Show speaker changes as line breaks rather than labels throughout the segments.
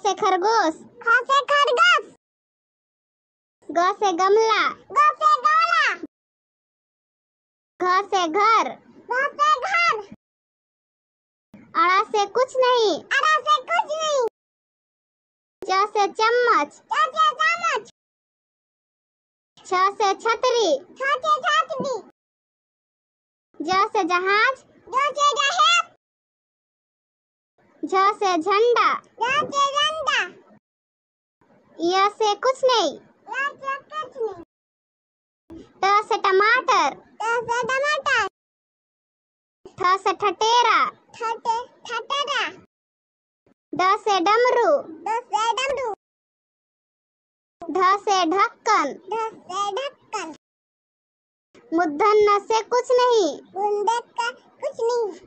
से खरगोश,
ख से खरगोश,
ग से गमला,
ग से गमला,
घ से घर,
घ से घर,
अड़ा से कुछ नहीं,
अड़ा से कुछ नहीं,
च से चम्मच,
च से चम्मच,
छ से छतरी,
छ से छतरी,
ज से जहाज,
ज से जहाज,
झ से झंडा,
झ से झंडा,
य से कुछ नहीं,
य से कुछ नहीं,
ट से टमाटर,
ट से टमाटर,
ठ से ठटेरा,
ठटेरा,
ड से डमरू,
ड से डमरू,
ढ से ढक्कन,
ढ से ढक्कन,
मूर्धन्य से कुछ नहीं,
गुंडे का कुछ नहीं,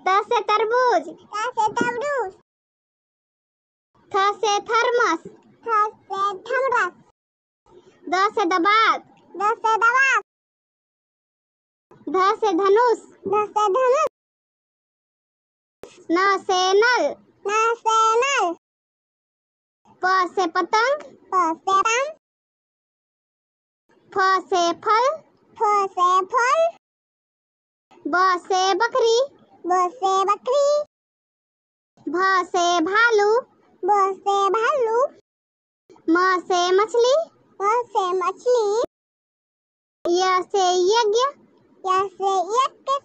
त से तरबूज,
त से तरबूज,
थ से थर्मस,
थ से थमरस,
द से दबात,
द से दवात,
ध से धनुष,
ध से धनुष,
न से नल,
न से नल,
प से पतंग,
प से पतंग,
फ से फल,
फ से फल,
ब से बकरी,
ब से बकरी,
भ से भालू,
ब से भालू,
म से मछली,
म से मछली,
य से यज्ञ,
य से यज्ञ,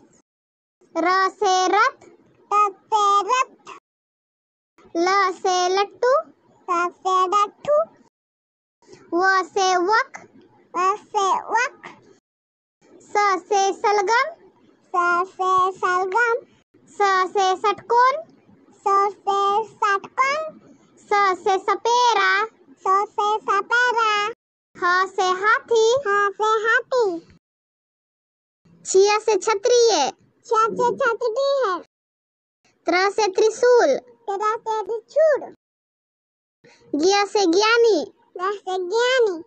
र से रथ,
त से रथ,
ल से लट्टू,
स से लट्टू,
व से वक,
व से वक,
स से सलगम,
स से सलगम,
स से षटकोण,
स से षटकोण,
स से सपेरा,
स से सपेरा,
ह से हाथी,
ह से हाथी,
छिया से क्षत्रिय,
छ से छतरी है,
त्र से त्रिशूल,
तेरा से त्रिशूल,
ज्ञ से ज्ञानी,
ग से ज्ञानी,